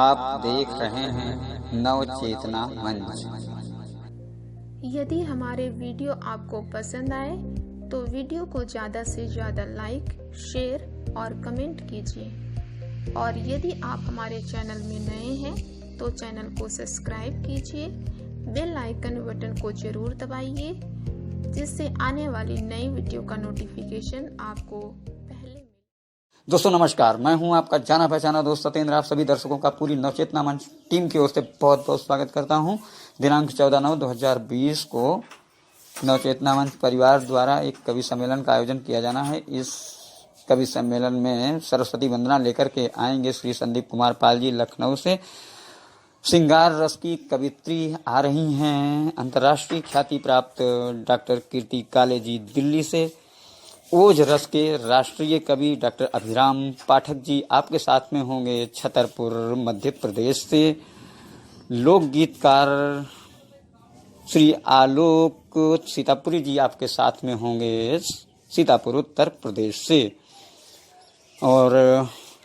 आप देख रहे हैं नव चेतना मंच। यदि हमारे वीडियो आपको पसंद आए तो वीडियो को ज़्यादा से ज़्यादा लाइक, शेयर और कमेंट कीजिए। और यदि आप हमारे चैनल में नए हैं तो चैनल को सब्सक्राइब कीजिए, बेल आइकन बटन को ज़रूर दबाइए, जिससे आने वाली नई वीडियो का नोटिफिकेशन आपको पहले मिले। दोस्तों नमस्कार, मैं हूं आपका जाना पहचाना दोस्त सत्येंद्र। आप सभी दर्शकों का पूरी नवचेतना मंच टीम की ओर से बहुत बहुत स्वागत करता हूं। दिनांक 14/9/2020 को नवचेतना मंच परिवार द्वारा एक कवि सम्मेलन का आयोजन किया जाना है। इस कवि सम्मेलन में सरस्वती वंदना लेकर के आएंगे श्री संदीप कुमार पाल जी लखनऊ से। श्रृंगार रस की कवित्री आ रही हैं अंतर्राष्ट्रीय ख्याति प्राप्त डॉक्टर कीर्ति काले जी दिल्ली से। ओज रस के राष्ट्रीय कवि डॉक्टर अभिराम पाठक जी आपके साथ में होंगे छतरपुर मध्य प्रदेश से। लोक गीतकार श्री आलोक सीतापुरी जी आपके साथ में होंगे सीतापुर उत्तर प्रदेश से। और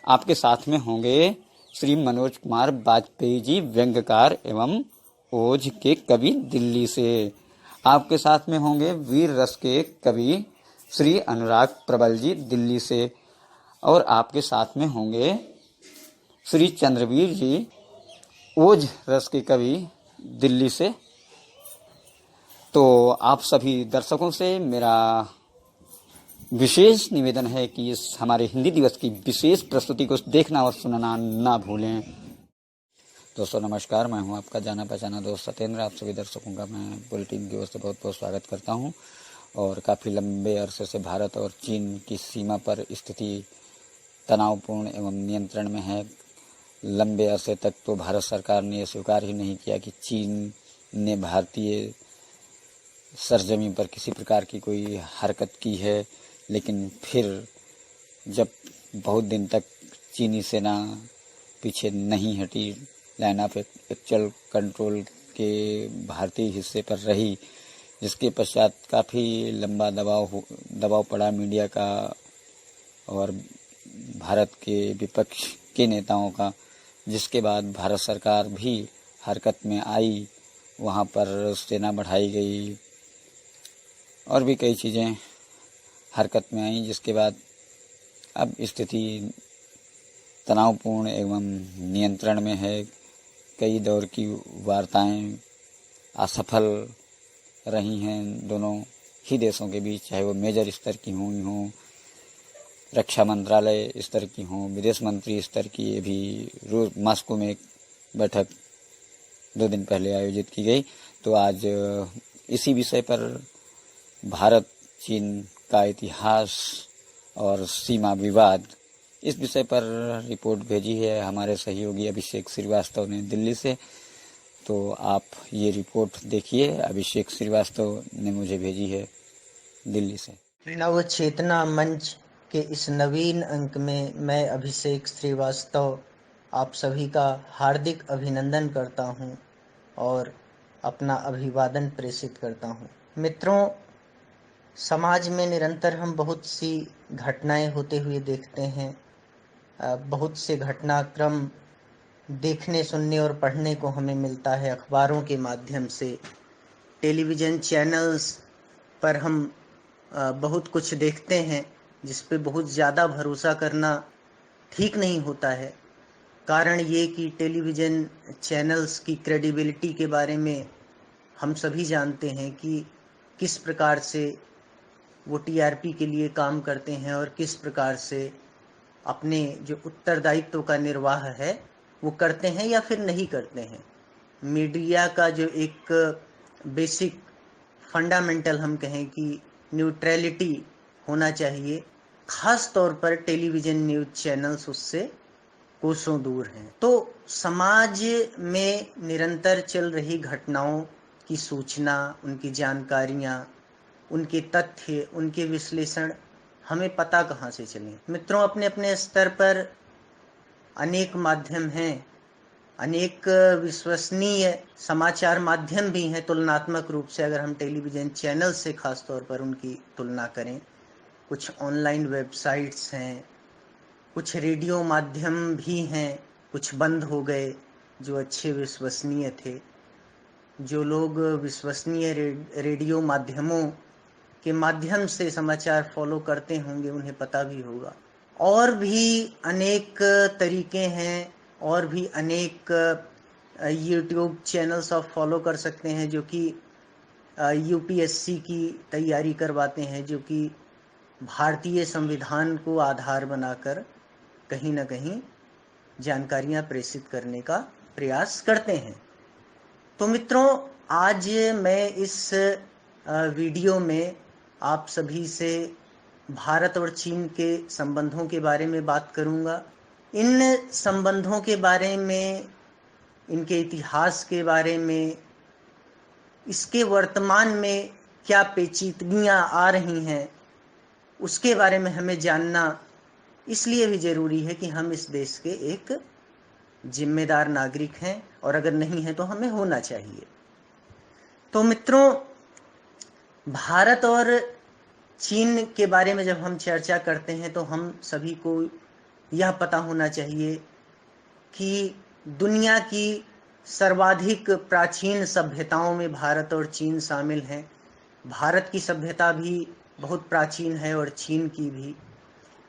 आपके साथ में होंगे श्री मनोज कुमार वाजपेयी जी व्यंग्यकार एवं ओज के कवि दिल्ली से। आपके साथ में होंगे वीर रस के कवि श्री अनुराग प्रबल जी दिल्ली से। और आपके साथ में होंगे श्री चंद्रवीर जी ओज रस के कवि दिल्ली से। तो आप सभी दर्शकों से मेरा विशेष निवेदन है कि इस हमारे हिंदी दिवस की विशेष प्रस्तुति को देखना और सुनना ना भूलें। दोस्तों नमस्कार, मैं हूं आपका जाना पहचाना दोस्त सत्येंद्र। आप सभी दर्शकों का मैं पूरी टीम की ओर से बहुत बहुत स्वागत करता हूं। और काफ़ी लंबे अरसे से भारत और चीन की सीमा पर स्थिति तनावपूर्ण एवं नियंत्रण में है। लंबे अरसे तक तो भारत सरकार ने स्वीकार ही नहीं किया कि चीन ने भारतीय सरजमीं पर किसी प्रकार की कोई हरकत की है। लेकिन फिर जब बहुत दिन तक चीनी सेना पीछे नहीं हटी, लाइन ऑफ एक्चुअल कंट्रोल के भारतीय हिस्से पर रही, जिसके पश्चात काफ़ी लंबा दबाव पड़ा मीडिया का और भारत के विपक्ष के नेताओं का, जिसके बाद भारत सरकार भी हरकत में आई। वहाँ पर सेना बढ़ाई गई और भी कई चीज़ें हरकत में आई, जिसके बाद अब स्थिति तनावपूर्ण एवं नियंत्रण में है। कई दौर की वार्ताएं असफल रही हैं दोनों ही देशों के बीच, चाहे वो मेजर स्तर की हों, रक्षा मंत्रालय स्तर की हों, विदेश मंत्री स्तर की। ये भी मॉस्को में एक बैठक 2 दिन पहले आयोजित की गई। तो आज इसी विषय पर भारत चीन का इतिहास और सीमा विवाद, इस विषय पर रिपोर्ट भेजी है हमारे सहयोगी अभिषेक श्रीवास्तव ने दिल्ली से। तो आप ये रिपोर्ट देखिए, अभिषेक श्रीवास्तव ने मुझे भेजी है दिल्ली से। नव चेतना मंच के इस नवीन अंक में मैं अभिषेक श्रीवास्तव आप सभी का हार्दिक अभिनंदन करता हूं और अपना अभिवादन प्रेषित करता हूं। मित्रों, समाज में निरंतर हम बहुत सी घटनाएं होते हुए देखते हैं। बहुत से घटनाक्रम देखने, सुनने और पढ़ने को हमें मिलता है अखबारों के माध्यम से। टेलीविज़न चैनल्स पर हम बहुत कुछ देखते हैं, जिस पे बहुत ज़्यादा भरोसा करना ठीक नहीं होता है। कारण ये कि टेलीविज़न चैनल्स की क्रेडिबिलिटी के बारे में हम सभी जानते हैं कि किस प्रकार से वो टीआरपी के लिए काम करते हैं और किस प्रकार से अपने जो उत्तरदायित्व का निर्वाह है वो करते हैं या फिर नहीं करते हैं। मीडिया का जो एक बेसिक फंडामेंटल हम कहें कि न्यूट्रलिटी होना चाहिए, ख़ास तौर पर टेलीविज़न न्यूज़ चैनल्स उससे कोसों दूर हैं। तो समाज में निरंतर चल रही घटनाओं की सूचना, उनकी जानकारियाँ, उनके तथ्य, उनके विश्लेषण हमें पता कहाँ से चलें। मित्रों, अपने अपने स्तर पर अनेक माध्यम हैं, अनेक विश्वसनीय समाचार माध्यम भी हैं तुलनात्मक रूप से, अगर हम टेलीविज़न चैनल से ख़ास तौर पर उनकी तुलना करें। कुछ ऑनलाइन वेबसाइट्स हैं, कुछ रेडियो माध्यम भी हैं कुछ बंद हो गए जो अच्छे विश्वसनीय थे। जो लोग विश्वसनीय रेडियो माध्यमों के माध्यम से समाचार फॉलो करते होंगे उन्हें पता भी होगा। और भी अनेक तरीके हैं, और भी अनेक यूट्यूब चैनल्स आप फॉलो कर सकते हैं जो कि यूपीएससी की तैयारी करवाते हैं, जो कि भारतीय संविधान को आधार बनाकर कहीं ना कहीं जानकारियां प्रेषित करने का प्रयास करते हैं। तो मित्रों, आज मैं इस वीडियो में आप सभी से भारत और चीन के संबंधों के बारे में बात करूंगा। इन संबंधों के बारे में, इनके इतिहास के बारे में, इसके वर्तमान में क्या पेचीदगियां आ रही हैं, उसके बारे में हमें जानना इसलिए भी ज़रूरी है कि हम इस देश के एक जिम्मेदार नागरिक हैं, और अगर नहीं है तो हमें होना चाहिए। तो मित्रों, भारत और चीन के बारे में जब हम चर्चा करते हैं तो हम सभी को यह पता होना चाहिए कि दुनिया की सर्वाधिक प्राचीन सभ्यताओं में भारत और चीन शामिल हैं। भारत की सभ्यता भी बहुत प्राचीन है और चीन की भी।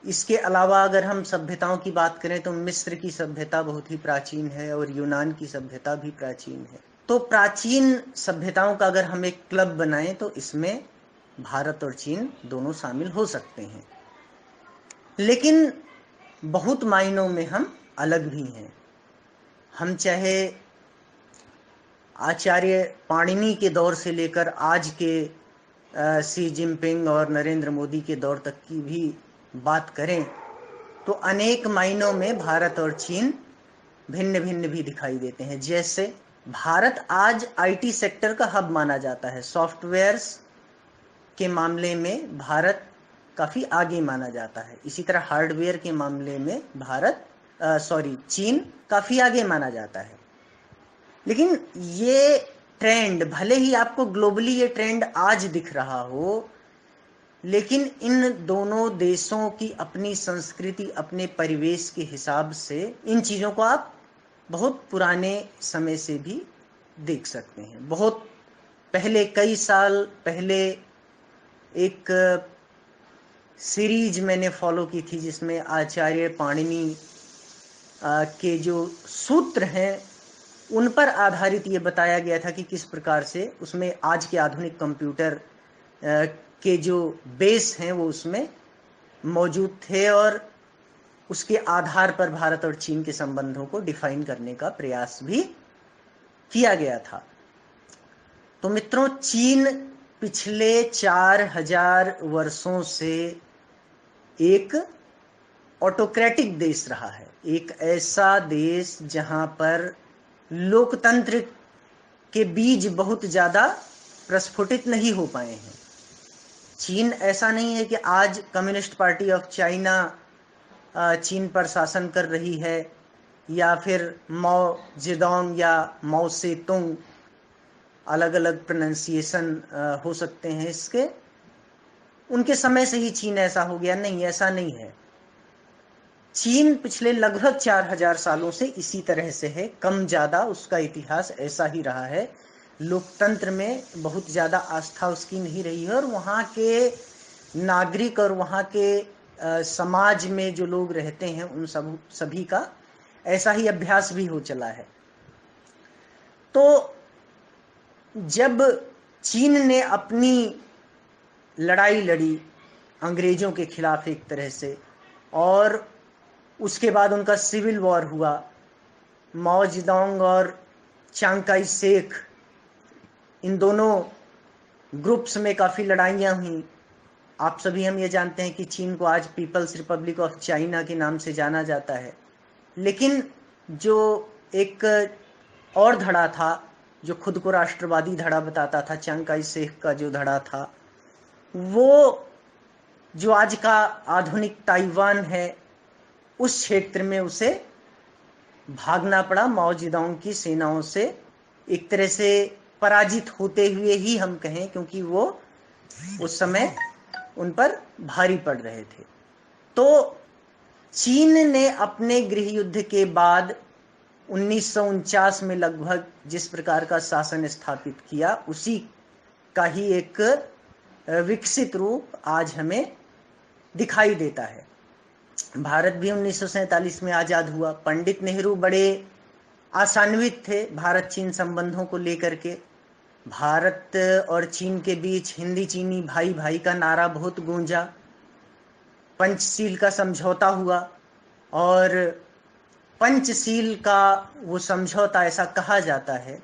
इसके अलावा अगर हम सभ्यताओं की बात करें तो मिस्र की सभ्यता बहुत ही प्राचीन है और यूनान की सभ्यता भी प्राचीन है। तो प्राचीन सभ्यताओं का अगर हम एक क्लब बनाएं तो इसमें भारत और चीन दोनों शामिल हो सकते हैं, लेकिन बहुत मायनों में हम अलग भी हैं। हम चाहे आचार्य पाणिनि के दौर से लेकर आज के शी जिनपिंग और नरेंद्र मोदी के दौर तक की भी बात करें तो अनेक मायनों में भारत और चीन भिन्न भिन्न भी दिखाई देते हैं। जैसे भारत आज आईटी सेक्टर का हब माना जाता है। सॉफ्टवेयर्स के मामले में भारत काफ़ी आगे माना जाता है। इसी तरह हार्डवेयर के मामले में चीन काफ़ी आगे माना जाता है। लेकिन ये ट्रेंड, भले ही आपको ग्लोबली ये ट्रेंड आज दिख रहा हो, लेकिन इन दोनों देशों की अपनी संस्कृति, अपने परिवेश के हिसाब से इन चीज़ों को आप बहुत पुराने समय से भी देख सकते हैं। बहुत पहले, कई साल पहले एक सीरीज मैंने फॉलो की थी जिसमें आचार्य पाणिनि के जो सूत्र हैं उन पर आधारित ये बताया गया था कि किस प्रकार से उसमें आज के आधुनिक कंप्यूटर के जो बेस हैं वो उसमें मौजूद थे, और उसके आधार पर भारत और चीन के संबंधों को डिफाइन करने का प्रयास भी किया गया था। तो मित्रों, चीन पिछले 4000 वर्षों से एक ऑटोक्रेटिक देश रहा है। एक ऐसा देश जहां पर लोकतंत्र के बीज बहुत ज़्यादा प्रस्फुटित नहीं हो पाए हैं। चीन ऐसा नहीं है कि आज कम्युनिस्ट पार्टी ऑफ चाइना चीन पर शासन कर रही है, या फिर माओ जेडोंग या माओ से तुंग, अलग अलग प्रोनाउंसिएशन हो सकते हैं इसके, उनके समय से ही चीन ऐसा हो गया। नहीं, ऐसा नहीं है। चीन पिछले लगभग 4000 सालों से इसी तरह से है। कम ज़्यादा उसका इतिहास ऐसा ही रहा है। लोकतंत्र में बहुत ज़्यादा आस्था उसकी नहीं रही है, और वहाँ के नागरिक और वहाँ के समाज में जो लोग रहते हैं उन सभी का ऐसा ही अभ्यास भी हो चला है। तो जब चीन ने अपनी लड़ाई लड़ी अंग्रेज़ों के खिलाफ एक तरह से, और उसके बाद उनका सिविल वॉर हुआ, माओ जेडोंग और चांग काई शेक, इन दोनों ग्रुप्स में काफ़ी लड़ाइयाँ हुई। आप सभी हम ये जानते हैं कि चीन को आज पीपल्स रिपब्लिक ऑफ चाइना के नाम से जाना जाता है। लेकिन जो एक और धड़ा था जो खुद को राष्ट्रवादी धड़ा बताता था, चांग काई शेक का जो धड़ा था, वो जो आज का आधुनिक ताइवान है, उस क्षेत्र में उसे भागना पड़ा माओ जेडोंग की सेनाओं से, एक तरह से पराजित होते हुए ही हम कहें, क्योंकि वो उस समय उन पर भारी पड़ रहे थे। तो चीन ने अपने गृह युद्ध के बाद 1949 में लगभग जिस प्रकार का शासन स्थापित किया, उसी का ही एक विकसित रूप आज हमें दिखाई देता है। भारत भी 1947 में आज़ाद हुआ। पंडित नेहरू बड़े आशान्वित थे भारत चीन संबंधों को लेकर के। भारत और चीन के बीच हिंदी चीनी भाई भाई का नारा बहुत गूंजा। पंचशील का समझौता हुआ और पंचशील का वो समझौता, ऐसा कहा जाता है,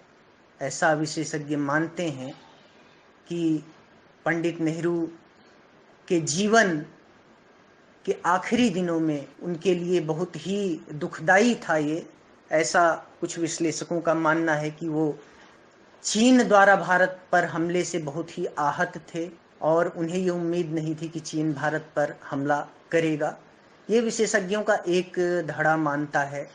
ऐसा विशेषज्ञ मानते हैं कि पंडित नेहरू के जीवन के आखिरी दिनों में उनके लिए बहुत ही दुखदाई था ये। ऐसा कुछ विश्लेषकों का मानना है कि वो चीन द्वारा भारत पर हमले से बहुत ही आहत थे और उन्हें ये उम्मीद नहीं थी कि चीन भारत पर हमला करेगा। ये विशेषज्ञों का एक धड़ा मानता है।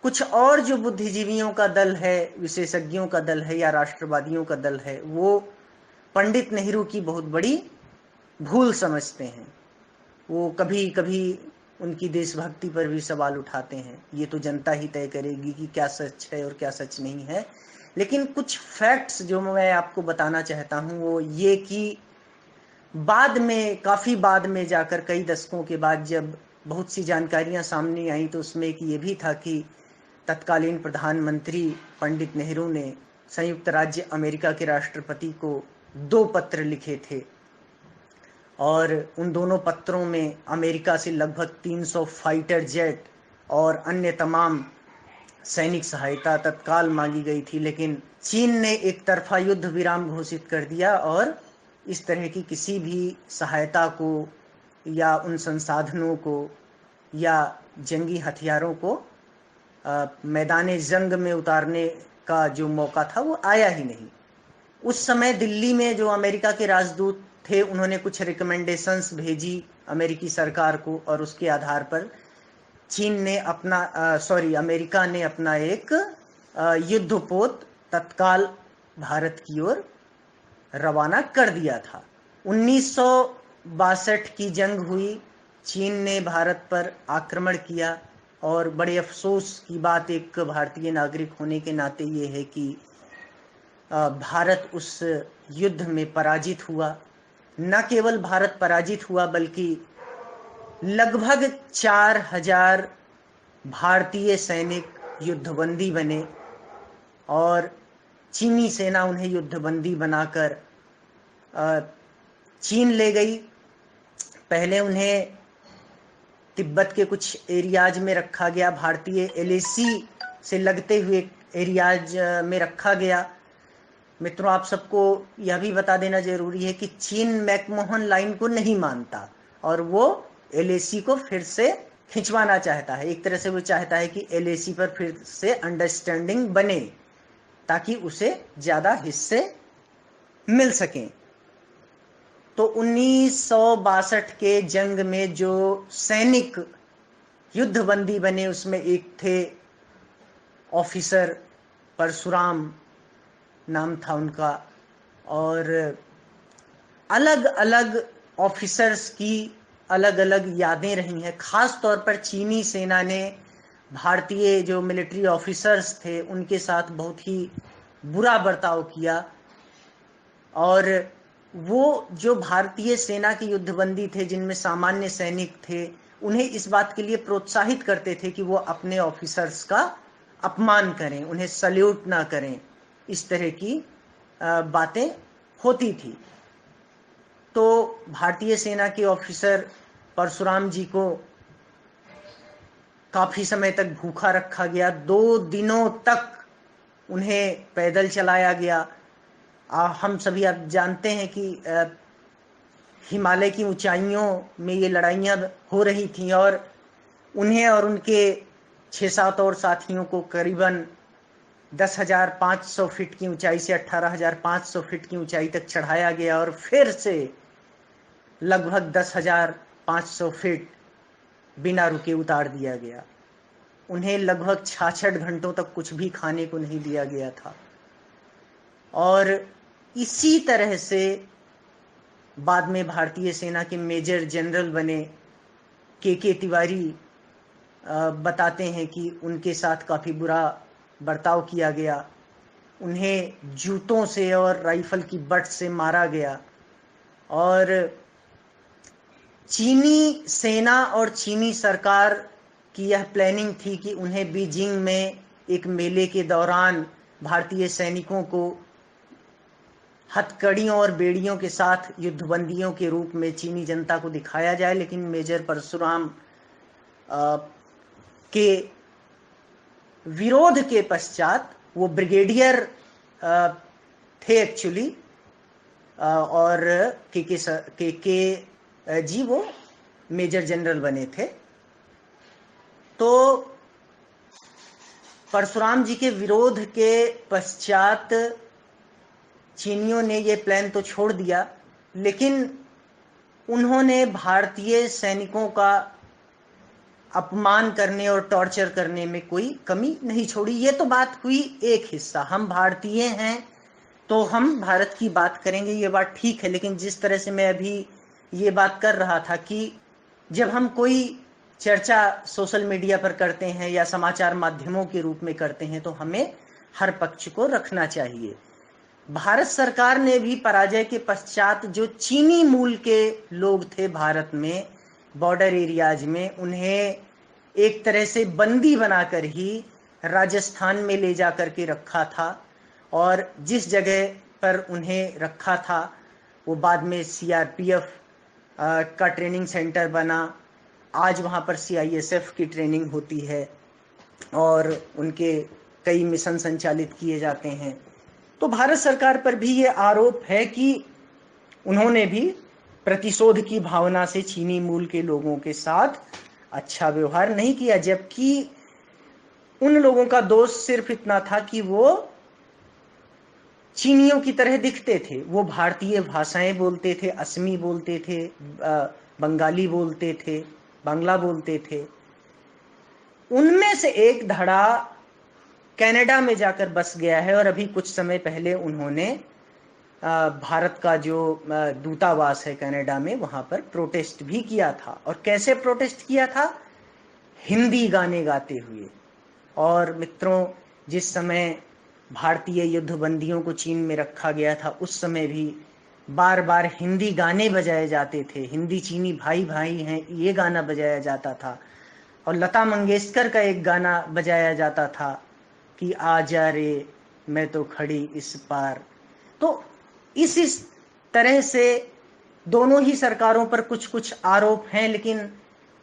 कुछ और जो बुद्धिजीवियों का दल है, विशेषज्ञों का दल है या राष्ट्रवादियों का दल है, वो पंडित नेहरू की बहुत बड़ी भूल समझते हैं। वो कभी कभी उनकी देशभक्ति पर भी सवाल उठाते हैं। ये तो जनता ही तय करेगी कि क्या सच है और क्या सच नहीं है। लेकिन कुछ फैक्ट्स जो मैं आपको बताना चाहता हूँ वो ये कि बाद में, काफ़ी बाद में जाकर, कई दशकों के बाद जब बहुत सी जानकारियाँ सामने आई, तो उसमें एक ये भी था कि तत्कालीन प्रधानमंत्री पंडित नेहरू ने संयुक्त राज्य अमेरिका के राष्ट्रपति को 2 पत्र लिखे थे और उन दोनों पत्रों में अमेरिका से लगभग 300 फाइटर जेट और अन्य तमाम सैनिक सहायता तत्काल मांगी गई थी। लेकिन चीन ने एक तरफा युद्ध विराम घोषित कर दिया और इस तरह की किसी भी सहायता को या उन संसाधनों को या जंगी हथियारों को मैदान जंग में उतारने का जो मौका था वो आया ही नहीं। उस समय दिल्ली में जो अमेरिका के राजदूत थे, उन्होंने कुछ रिकमेंडेशंस भेजी अमेरिकी सरकार को और उसके आधार पर अमेरिका ने अपना एक युद्धपोत तत्काल भारत की ओर रवाना कर दिया था। 1962 की जंग हुई, चीन ने भारत पर आक्रमण किया और बड़े अफसोस की बात एक भारतीय नागरिक होने के नाते ये है कि भारत उस युद्ध में पराजित हुआ। न केवल भारत पराजित हुआ बल्कि लगभग 4000 भारतीय सैनिक युद्धबंदी बने और चीनी सेना उन्हें युद्धबंदी बनाकर चीन ले गई। पहले उन्हें तिब्बत के कुछ एरियाज में रखा गया, भारतीय एलएसी से लगते हुए एरियाज में रखा गया। मित्रों, आप सबको यह भी बता देना जरूरी है कि चीन मैकमोहन लाइन को नहीं मानता और वो एलएसी को फिर से खिंचवाना चाहता है। एक तरह से वो चाहता है कि एलएसी पर फिर से अंडरस्टैंडिंग बने ताकि उसे ज़्यादा हिस्से मिल सकें। तो 1962 के जंग में जो सैनिक युद्धबंदी बने उसमें एक थे ऑफिसर परशुराम नाम था उनका, और अलग अलग ऑफिसर्स की अलग अलग यादें रही हैं। ख़ास तौर पर चीनी सेना ने भारतीय जो मिलिट्री ऑफिसर्स थे उनके साथ बहुत ही बुरा बर्ताव किया और वो जो भारतीय सेना की युद्धबंदी थे जिनमें सामान्य सैनिक थे, उन्हें इस बात के लिए प्रोत्साहित करते थे कि वो अपने ऑफिसर्स का अपमान करें, उन्हें सल्यूट ना करें। इस तरह की बातें होती थी। तो भारतीय सेना के ऑफिसर परशुराम जी को काफ़ी समय तक भूखा रखा गया। 2 दिनों तक उन्हें पैदल चलाया गया। हम सभी आप जानते हैं कि हिमालय की ऊंचाइयों में ये लड़ाइयाँ हो रही थीं और उन्हें और उनके 6-7 और साथियों को करीबन 10,500 फीट की ऊंचाई से 18,500 फीट की ऊंचाई तक चढ़ाया गया और फिर से लगभग 10,500 फीट बिना रुके उतार दिया गया। उन्हें लगभग 66 घंटों तक कुछ भी खाने को नहीं दिया गया था। और इसी तरह से बाद में भारतीय सेना के मेजर जनरल बने के तिवारी, बताते हैं कि उनके साथ काफ़ी बुरा बर्ताव किया गया, उन्हें जूतों से और राइफल की बट से मारा गया। और चीनी सेना और चीनी सरकार की यह प्लानिंग थी कि उन्हें बीजिंग में एक मेले के दौरान भारतीय सैनिकों को हथकड़ियों और बेड़ियों के साथ युद्धबंदियों के रूप में चीनी जनता को दिखाया जाए। लेकिन मेजर परशुराम के विरोध के पश्चात, वो ब्रिगेडियर थे एक्चुअली, और के जी वो मेजर जनरल बने थे। तो परशुराम जी के विरोध के पश्चात चीनियों ने ये प्लान तो छोड़ दिया, लेकिन उन्होंने भारतीय सैनिकों का अपमान करने और टॉर्चर करने में कोई कमी नहीं छोड़ी। ये तो बात हुई एक हिस्सा, हम भारतीय हैं तो हम भारत की बात करेंगे, ये बात ठीक है। लेकिन जिस तरह से मैं अभी ये बात कर रहा था कि जब हम कोई चर्चा सोशल मीडिया पर करते हैं या समाचार माध्यमों के रूप में करते हैं, तो हमें हर पक्ष को रखना चाहिए। भारत सरकार ने भी पराजय के पश्चात जो चीनी मूल के लोग थे भारत में, बॉर्डर एरियाज में, उन्हें एक तरह से बंदी बनाकर ही राजस्थान में ले जा करके रखा था। और जिस जगह पर उन्हें रखा था वो बाद में सीआरपीएफ का ट्रेनिंग सेंटर बना। आज वहाँ पर सीआईएसएफ की ट्रेनिंग होती है और उनके कई मिशन संचालित किए जाते हैं। तो भारत सरकार पर भी ये आरोप है कि उन्होंने भी प्रतिशोध की भावना से चीनी मूल के लोगों के साथ अच्छा व्यवहार नहीं किया, जबकि उन लोगों का दोष सिर्फ इतना था कि वो चीनियों की तरह दिखते थे। वो भारतीय भाषाएं बोलते थे, असमी बोलते थे, बंगाली बोलते थे, बांग्ला बोलते थे। उनमें से एक धड़ा कनाडा में जाकर बस गया है और अभी कुछ समय पहले उन्होंने भारत का जो दूतावास है कनाडा में, वहां पर प्रोटेस्ट भी किया था। और कैसे प्रोटेस्ट किया था? हिंदी गाने गाते हुए। और मित्रों, जिस समय भारतीय युद्धबंदियों को चीन में रखा गया था, उस समय भी बार बार हिंदी गाने बजाए जाते थे। हिंदी चीनी भाई भाई हैं, ये गाना बजाया जाता था। और लता मंगेशकर का एक गाना बजाया जाता था कि आजा रे मैं तो खड़ी इस पार। तो इस तरह से दोनों ही सरकारों पर कुछ कुछ आरोप हैं, लेकिन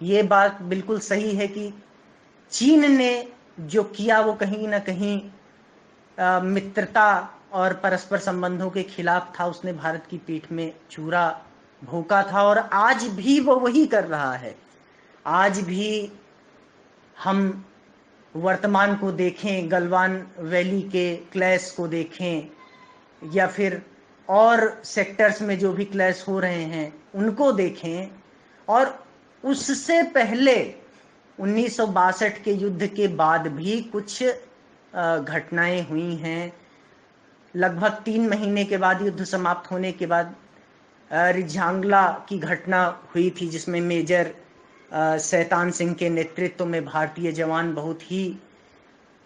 ये बात बिल्कुल सही है कि चीन ने जो किया वो कहीं ना कहीं मित्रता और परस्पर संबंधों के खिलाफ था। उसने भारत की पीठ में छुरा भोंका था और आज भी वो वही कर रहा है। आज भी हम वर्तमान को देखें, गलवान वैली के क्लैश को देखें, या फिर और सेक्टर्स में जो भी क्लैश हो रहे हैं उनको देखें, और उससे पहले 1962 के युद्ध के बाद भी कुछ घटनाएं हुई हैं। लगभग 3 महीने के बाद, युद्ध समाप्त होने के बाद, रिझांगला की घटना हुई थी, जिसमें मेजर शैतान सिंह के नेतृत्व में भारतीय जवान बहुत ही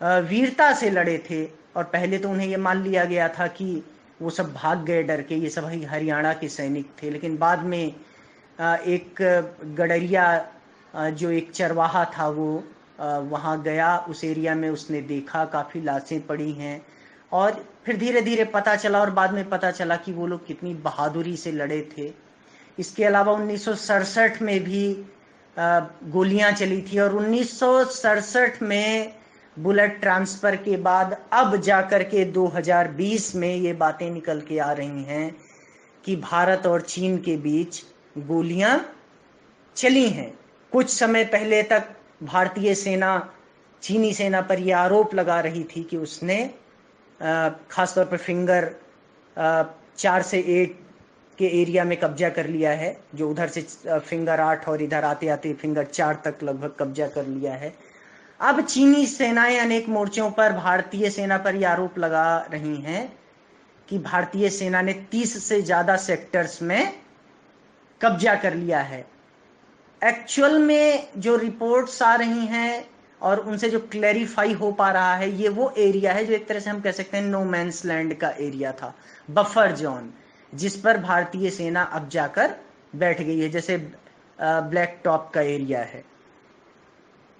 वीरता से लड़े थे। और पहले तो उन्हें ये मान लिया गया था कि वो सब भाग गए डर के, ये सब हरियाणा के सैनिक थे। लेकिन बाद में एक गडरिया जो एक चरवाहा था, वो वहाँ गया, उस एरिया में उसने देखा काफ़ी लाशें पड़ी हैं। और फिर धीरे धीरे पता चला, और बाद में पता चला कि वो लोग कितनी बहादुरी से लड़े थे। इसके अलावा 1967 में भी गोलियां चली थी, और 1967 में बुलेट ट्रांसफर के बाद अब जाकर के 2020 में ये बातें निकल के आ रही हैं कि भारत और चीन के बीच गोलियां चली हैं। कुछ समय पहले तक भारतीय सेना चीनी सेना पर यह आरोप लगा रही थी कि उसने खासतौर पर फिंगर 4 से 8 के एरिया में कब्जा कर लिया है, जो उधर से फिंगर 8 और इधर आते आते फिंगर 4 तक लगभग कब्जा कर लिया है। अब चीनी सेनाएं अनेक मोर्चों पर भारतीय सेना पर यह आरोप लगा रही हैं कि भारतीय सेना ने 30 से ज्यादा सेक्टर्स में कब्जा कर लिया है। एक्चुअल में जो रिपोर्ट्स आ रही हैं और उनसे जो क्लैरिफाई हो पा रहा है, ये वो एरिया है जो एक तरह से हम कह सकते हैं नो मैंस लैंड का एरिया था, बफर जोन, जिस पर भारतीय सेना अब जाकर बैठ गई है, जैसे ब्लैक टॉप का एरिया है।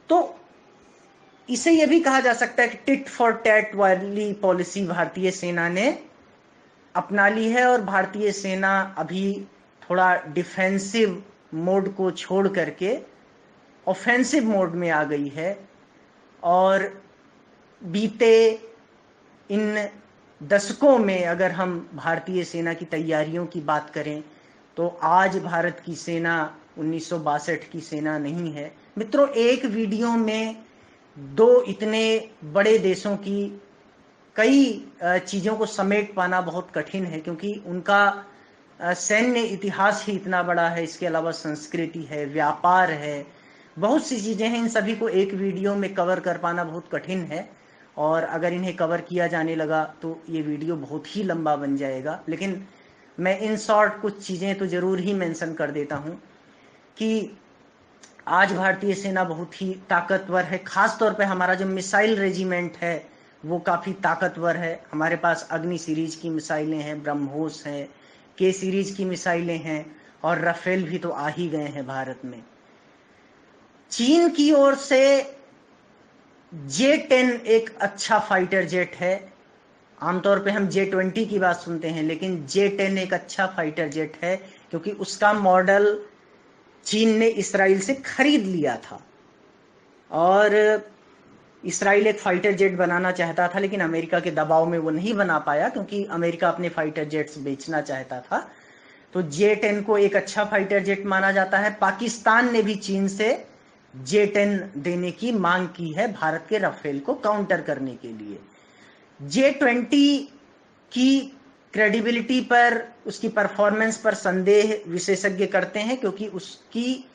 तो इसे यह भी कहा जा सकता है कि टिट फॉर टैट वाली पॉलिसी भारतीय सेना ने अपना ली है और भारतीय सेना अभी थोड़ा डिफेंसिव मोड को छोड़ करके ऑफेंसिव मोड में आ गई है। और बीते इन दशकों में अगर हम भारतीय सेना की तैयारियों की बात करें तो आज भारत की सेना 1962 की सेना नहीं है। मित्रों, एक वीडियो में दो इतने बड़े देशों की कई चीज़ों को समेट पाना बहुत कठिन है, क्योंकि उनका सैन्य इतिहास ही इतना बड़ा है, इसके अलावा संस्कृति है, व्यापार है, बहुत सी चीज़ें हैं। इन सभी को एक वीडियो में कवर कर पाना बहुत कठिन है, और अगर इन्हें कवर किया जाने लगा तो ये वीडियो बहुत ही लंबा बन जाएगा। लेकिन मैं इन शॉर्ट कुछ चीज़ें तो ज़रूर ही मेंशन कर देता हूँ कि आज भारतीय सेना बहुत ही ताकतवर है। खास तौर पे हमारा जो मिसाइल रेजिमेंट है वो काफ़ी ताकतवर है। हमारे पास अग्नि सीरीज की मिसाइलें हैं, ब्रह्मोस हैं, के सीरीज की मिसाइलें हैं, और राफेल भी तो आ ही गए हैं भारत में। चीन की ओर से J-10 एक अच्छा फाइटर जेट है। आमतौर पे हम J-20 की बात सुनते हैं, लेकिन J-10 एक अच्छा फाइटर जेट है, क्योंकि उसका मॉडल चीन ने इसराइल से खरीद लिया था। और इसराइल एक फाइटर जेट बनाना चाहता था, लेकिन अमेरिका के दबाव में वो नहीं बना पाया, क्योंकि अमेरिका अपने फाइटर जेट्स बेचना चाहता था। तो J-10 को एक अच्छा फाइटर जेट माना जाता है। पाकिस्तान ने भी चीन से J-10 देने की मांग की है भारत के राफेल को काउंटर करने के लिए। J-20 की क्रेडिबिलिटी पर, उसकी परफॉर्मेंस पर संदेह विशेषज्ञ करते हैं, क्योंकि उसकी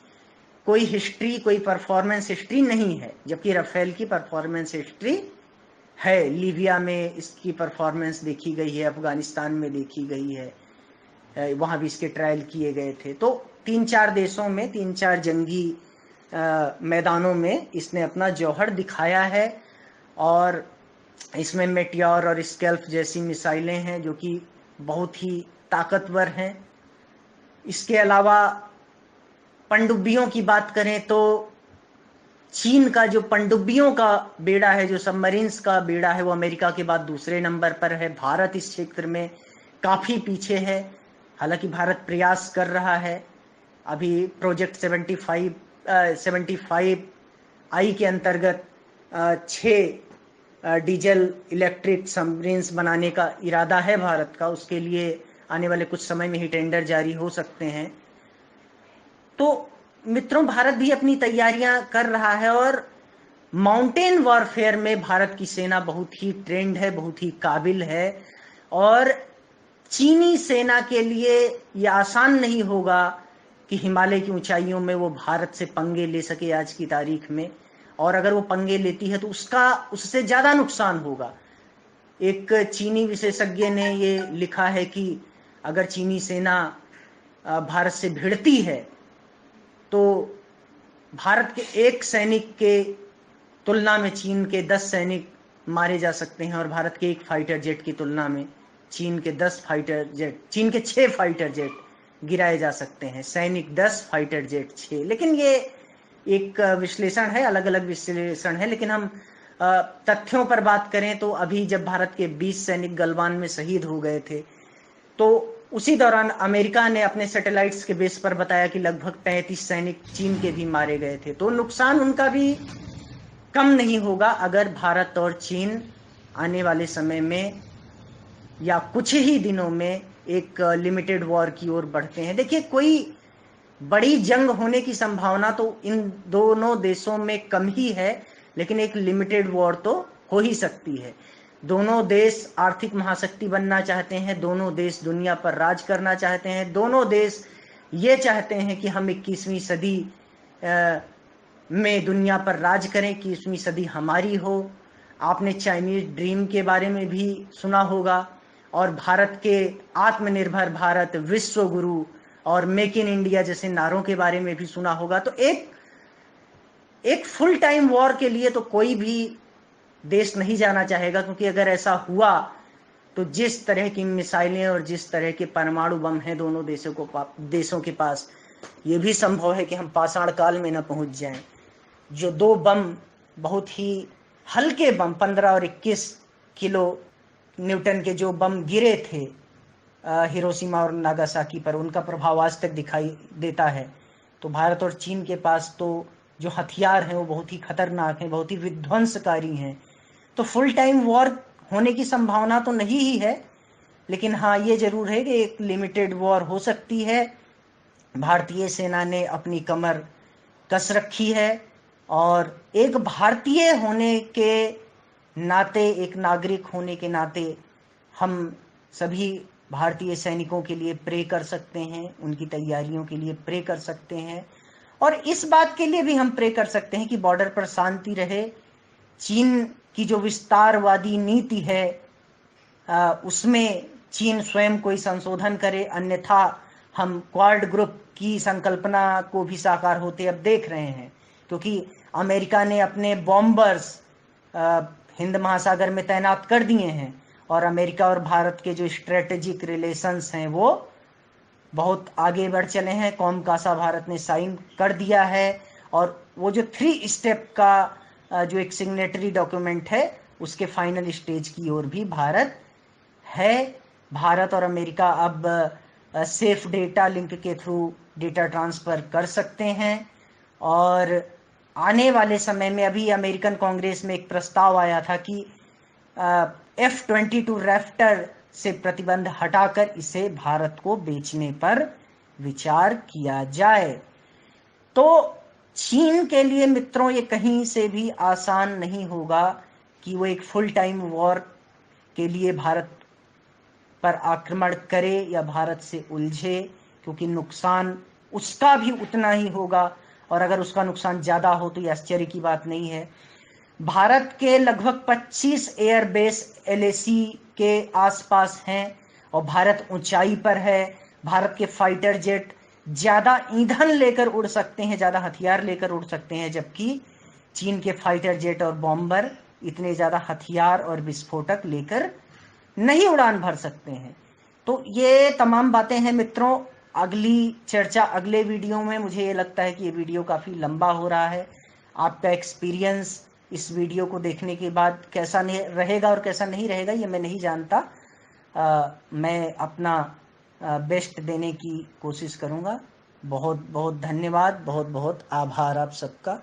कोई हिस्ट्री, कोई परफॉर्मेंस हिस्ट्री नहीं है, जबकि राफेल की परफॉर्मेंस हिस्ट्री है। लीबिया में इसकी परफॉर्मेंस देखी गई है, अफगानिस्तान में देखी गई है, वहाँ भी इसके ट्रायल किए गए थे। तो 3-4 देशों में, 3-4 जंगी मैदानों में इसने अपना जौहर दिखाया है। और इसमें मेटियोर और स्कैल्प जैसी मिसाइलें हैं जो कि बहुत ही ताकतवर हैं। इसके अलावा पनडुब्बियों की बात करें तो चीन का जो पनडुब्बियों का बेड़ा है, जो सबमरीन्स का बेड़ा है, वो अमेरिका के बाद दूसरे नंबर पर है। भारत इस क्षेत्र में काफ़ी पीछे है, हालांकि भारत प्रयास कर रहा है। अभी प्रोजेक्ट 75I के अंतर्गत 6 डीजल इलेक्ट्रिक सबमरीन्स बनाने का इरादा है भारत का। उसके लिए आने वाले कुछ समय में ही टेंडर जारी हो सकते हैं। तो मित्रों, भारत भी अपनी तैयारियां कर रहा है, और माउंटेन वॉरफेयर में भारत की सेना बहुत ही ट्रेंड है, बहुत ही काबिल है। और चीनी सेना के लिए यह आसान नहीं होगा कि हिमालय की ऊंचाइयों में वो भारत से पंगे ले सके आज की तारीख में। और अगर वो पंगे लेती है तो उससे ज़्यादा नुकसान होगा। एक चीनी विशेषज्ञ ने ये लिखा है कि अगर चीनी सेना भारत से भिड़ती है तो भारत के 1 सैनिक के तुलना में चीन के 10 सैनिक मारे जा सकते हैं, और भारत के 1 फाइटर जेट की तुलना में चीन के 6 फाइटर जेट गिराए जा सकते हैं। सैनिक 10, फाइटर जेट 6। लेकिन ये एक विश्लेषण है, अलग अलग विश्लेषण है। लेकिन हम तथ्यों पर बात करें तो अभी जब भारत के 20 सैनिक गलवान में शहीद हो गए थे, तो उसी दौरान अमेरिका ने अपने सैटेलाइट्स के बेस पर बताया कि लगभग 33 सैनिक चीन के भी मारे गए थे। तो नुकसान उनका भी कम नहीं होगा अगर भारत और चीन आने वाले समय में या कुछ ही दिनों में एक लिमिटेड वॉर की ओर बढ़ते हैं। देखिए, कोई बड़ी जंग होने की संभावना तो इन दोनों देशों में कम ही है, लेकिन एक लिमिटेड वॉर तो हो ही सकती है। दोनों देश आर्थिक महाशक्ति बनना चाहते हैं, दोनों देश दुनिया पर राज करना चाहते हैं, दोनों देश ये चाहते हैं कि हम 21वीं सदी में दुनिया पर राज करें, 21वीं सदी हमारी हो। आपने चाइनीज ड्रीम के बारे में भी सुना होगा, और भारत के आत्मनिर्भर भारत, विश्व गुरु और मेक इन इंडिया जैसे नारों के बारे में भी सुना होगा। तो एक फुल टाइम वॉर के लिए तो कोई भी देश नहीं जाना चाहेगा, क्योंकि अगर ऐसा हुआ तो जिस तरह की मिसाइलें और जिस तरह के परमाणु बम हैं दोनों देशों के पास, ये भी संभव है कि हम पाषाण काल में न पहुंच जाएं। जो 2 बम, बहुत ही हल्के बम, 15 और 21 किलो न्यूटन के जो बम गिरे थे हिरोशिमा और नागासाकी पर, उनका प्रभाव आज तक दिखाई देता है। तो भारत और चीन के पास तो जो हथियार हैं वो बहुत ही खतरनाक हैं, बहुत ही विध्वंसकारी हैं। तो फुल टाइम वॉर होने की संभावना तो नहीं ही है, लेकिन हाँ ये जरूर है कि एक लिमिटेड वॉर हो सकती है। भारतीय सेना ने अपनी कमर कस रखी है और एक भारतीय होने के नाते, एक नागरिक होने के नाते हम सभी भारतीय सैनिकों के लिए प्रे कर सकते हैं, उनकी तैयारियों के लिए प्रे कर सकते हैं, और इस बात के लिए भी हम प्रे कर सकते हैं कि बॉर्डर पर शांति रहे। चीन की जो विस्तारवादी नीति है उसमें चीन स्वयं कोई संशोधन करे, अन्यथा हम क्वाड ग्रुप की संकल्पना को भी साकार होते अब देख रहे हैं, क्योंकि अमेरिका ने अपने बॉम्बर्स हिंद महासागर में तैनात कर दिए हैं और अमेरिका और भारत के जो स्ट्रेटेजिक रिलेशंस हैं वो बहुत आगे बढ़ चले हैं। कॉम कासा भारत ने साइन कर दिया है और वो जो 3 स्टेप का जो एक सिग्नेटरी डॉक्यूमेंट है उसके फाइनल स्टेज की ओर भी भारत है। भारत और अमेरिका अब सेफ डेटा लिंक के थ्रू डेटा ट्रांसफर कर सकते हैं और आने वाले समय में, अभी अमेरिकन कांग्रेस में एक प्रस्ताव आया था कि F-22 रैप्टर से प्रतिबंध हटाकर इसे भारत को बेचने पर विचार किया जाए। तो चीन के लिए मित्रों ये कहीं से भी आसान नहीं होगा कि वो एक फुल टाइम वॉर के लिए भारत पर आक्रमण करे या भारत से उलझे, क्योंकि नुकसान उसका भी उतना ही होगा, और अगर उसका नुकसान ज़्यादा हो तो ये आश्चर्य की बात नहीं है। भारत के लगभग 25 एयरबेस LAC के आसपास हैं और भारत ऊंचाई पर है। भारत के फाइटर जेट ज़्यादा ईंधन लेकर उड़ सकते हैं, ज़्यादा हथियार लेकर उड़ सकते हैं, जबकि चीन के फाइटर जेट और बॉम्बर इतने ज़्यादा हथियार और विस्फोटक लेकर नहीं उड़ान भर सकते हैं। तो ये तमाम बातें हैं मित्रों, अगली चर्चा अगले वीडियो में। मुझे ये लगता है कि ये वीडियो काफ़ी लंबा हो रहा है। आपका एक्सपीरियंस इस वीडियो को देखने के बाद कैसा नहीं रहेगा और कैसा नहीं रहेगा ये मैं नहीं जानता। मैं अपना बेस्ट देने की कोशिश करूँगा। बहुत बहुत धन्यवाद, बहुत बहुत आभार आप सबका।